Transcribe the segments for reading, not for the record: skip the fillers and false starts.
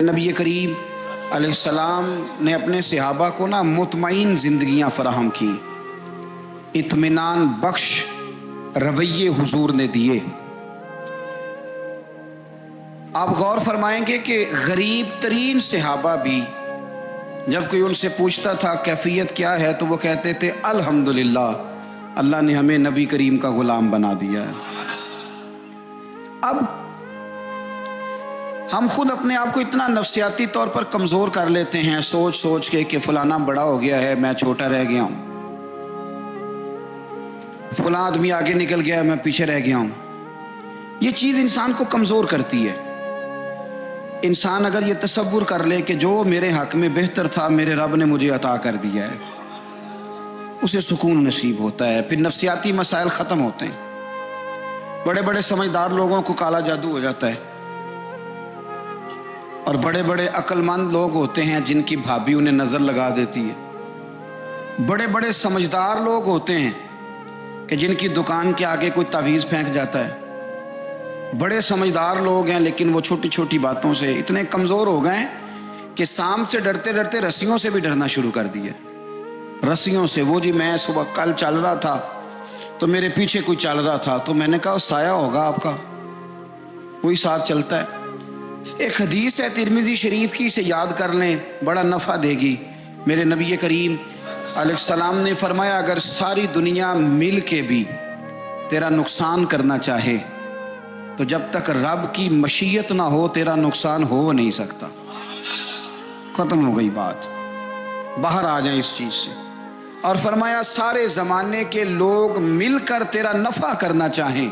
نبی کریم علیہ السلام نے اپنے صحابہ کو مطمئن زندگیاں فراہم کی، اطمینان بخش رویے حضور نے دیے۔ آپ غور فرمائیں گے کہ غریب ترین صحابہ بھی جب کوئی ان سے پوچھتا تھا کیفیت کیا ہے تو وہ کہتے تھے الحمدللہ، اللہ نے ہمیں نبی کریم کا غلام بنا دیا ہے۔ اب ہم خود اپنے آپ کو اتنا نفسیاتی طور پر کمزور کر لیتے ہیں سوچ سوچ کے کہ فلانا بڑا ہو گیا ہے، میں چھوٹا رہ گیا ہوں، فلاں آدمی آگے نکل گیا ہے، میں پیچھے رہ گیا ہوں۔ یہ چیز انسان کو کمزور کرتی ہے۔ انسان اگر یہ تصور کر لے کہ جو میرے حق میں بہتر تھا میرے رب نے مجھے عطا کر دیا ہے، اسے سکون نصیب ہوتا ہے، پھر نفسیاتی مسائل ختم ہوتے ہیں۔ بڑے بڑے سمجھدار لوگوں کو کالا جادو ہو جاتا ہے، اور بڑے بڑے عقل مند لوگ ہوتے ہیں جن کی بھابھی انہیں نظر لگا دیتی ہے۔ بڑے بڑے سمجھدار لوگ ہوتے ہیں کہ جن کی دکان کے آگے کوئی تعویذ پھینک جاتا ہے۔ بڑے سمجھدار لوگ ہیں لیکن وہ چھوٹی چھوٹی باتوں سے اتنے کمزور ہو گئے کہ سانپ سے ڈرتے ڈرتے رسیوں سے بھی ڈرنا شروع کر دیے۔ رسیوں سے، وہ جی میں صبح کل چل رہا تھا تو میرے پیچھے کوئی چل رہا تھا تو میں نے کہا سایہ ہوگا آپ کا، وہی ساتھ چلتا ہے۔ ایک حدیث ہے ترمذی شریف کی، اسے یاد کر لیں، بڑا نفع دے گی۔ میرے نبی کریم علیہ السلام نے فرمایا اگر ساری دنیا مل کے بھی تیرا نقصان کرنا چاہے تو جب تک رب کی مشیت نہ ہو تیرا نقصان ہو نہیں سکتا۔ ختم ہو گئی بات، باہر آ جائیں اس چیز سے۔ اور فرمایا سارے زمانے کے لوگ مل کر تیرا نفع کرنا چاہیں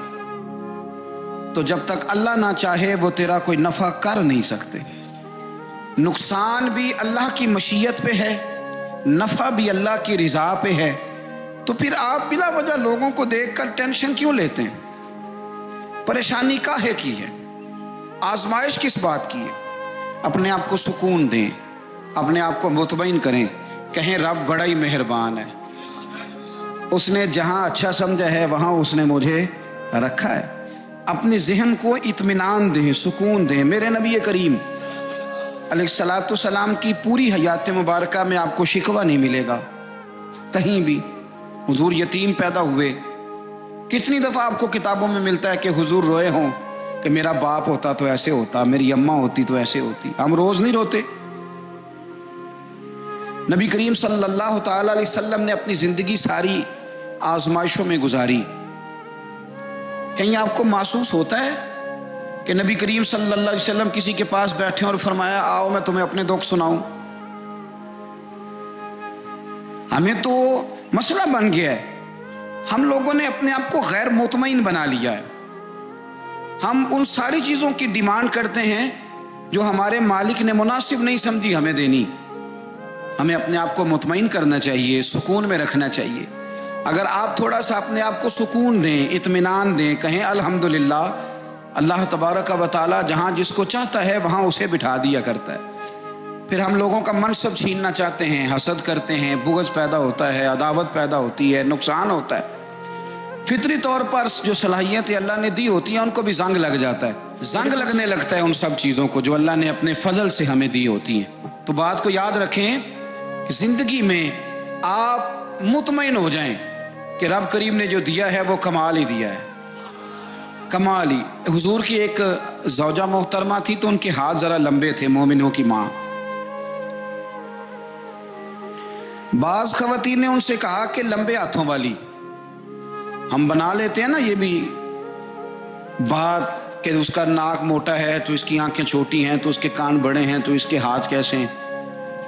تو جب تک اللہ نہ چاہے وہ تیرا کوئی نفع کر نہیں سکتے۔ نقصان بھی اللہ کی مشیت پہ ہے، نفع بھی اللہ کی رضا پہ ہے، تو پھر آپ بلا وجہ لوگوں کو دیکھ کر ٹینشن کیوں لیتے ہیں؟ پریشانی کاہے کی ہے؟ آزمائش کس بات کی ہے؟ اپنے آپ کو سکون دیں، اپنے آپ کو مطمئن کریں، کہیں رب بڑا ہی مہربان ہے، اس نے جہاں اچھا سمجھا ہے وہاں اس نے مجھے رکھا ہے۔ اپنے ذہن کو اطمینان دیں، سکون دیں۔ میرے نبی کریم علیہ السلام کی پوری حیات مبارکہ میں آپ کو شکوہ نہیں ملے گا کہیں بھی۔ حضور یتیم پیدا ہوئے، کتنی دفعہ آپ کو کتابوں میں ملتا ہے کہ حضور روئے ہوں کہ میرا باپ ہوتا تو ایسے ہوتا، میری اماں ہوتی تو ایسے ہوتی۔ ہم روز نہیں روتے۔ نبی کریم صلی اللہ تعالی علیہ وسلم نے اپنی زندگی ساری آزمائشوں میں گزاری۔ کہیں آپ کو محسوس ہوتا ہے کہ نبی کریم صلی اللہ علیہ وسلم کسی کے پاس بیٹھے اور فرمایا آؤ میں تمہیں اپنے دکھ سناؤں؟ ہمیں تو مسئلہ بن گیا ہے، ہم لوگوں نے اپنے آپ کو غیر مطمئن بنا لیا ہے۔ ہم ان ساری چیزوں کی ڈیمانڈ کرتے ہیں جو ہمارے مالک نے مناسب نہیں سمجھی ہمیں دینی۔ ہمیں اپنے آپ کو مطمئن کرنا چاہیے، سکون میں رکھنا چاہیے۔ اگر آپ تھوڑا سا اپنے آپ کو سکون دیں، اطمینان دیں، کہیں الحمدللہ، اللہ تبارک و تعالی جہاں جس کو چاہتا ہے وہاں اسے بٹھا دیا کرتا ہے۔ پھر ہم لوگوں کا منصب چھیننا چاہتے ہیں، حسد کرتے ہیں، بغض پیدا ہوتا ہے، عداوت پیدا ہوتی ہے، نقصان ہوتا ہے۔ فطری طور پر جو صلاحیتیں اللہ نے دی ہوتی ہیں ان کو بھی زنگ لگ جاتا ہے، زنگ لگنے لگتا ہے ان سب چیزوں کو جو اللہ نے اپنے فضل سے ہمیں دی ہوتی ہیں۔ تو بات کو یاد رکھیں کہ زندگی میں آپ مطمئن ہو جائیں کہ رب کریم نے جو دیا ہے وہ کمال ہی دیا ہے، کمال ہی۔ حضور کی ایک زوجہ محترمہ تھی تو ان کے ہاتھ ذرا لمبے تھے، مومنوں کی ماں۔ بعض خواتین نے ان سے کہا کہ لمبے ہاتھوں والی، ہم بنا لیتے ہیں نا یہ بھی بات کہ اس کا ناک موٹا ہے تو اس کی آنکھیں چھوٹی ہیں تو اس کے کان بڑے ہیں تو اس کے ہاتھ کیسے ہیں،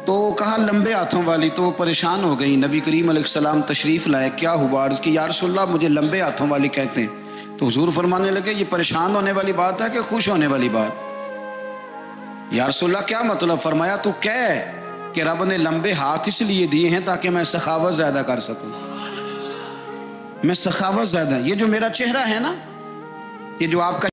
تو کہا لمبے ہاتھوں والی۔ تو وہ پریشان ہو گئی، نبی کریم علیہ السلام تشریف لائے، کیا ہوا؟ عرض کی یا رسول اللہ مجھے لمبے ہاتھوں والی کہتے ہیں۔ تو حضور فرمانے لگے یہ پریشان ہونے والی بات ہے کہ خوش ہونے والی بات؟ یا رسول اللہ کیا مطلب؟ فرمایا تو کہہ کہ رب نے لمبے ہاتھ اس لیے دیے ہیں تاکہ میں سخاوت زیادہ کر سکوں، میں سخاوت زیادہ، یہ جو میرا چہرہ ہے نا، یہ جو آپ کا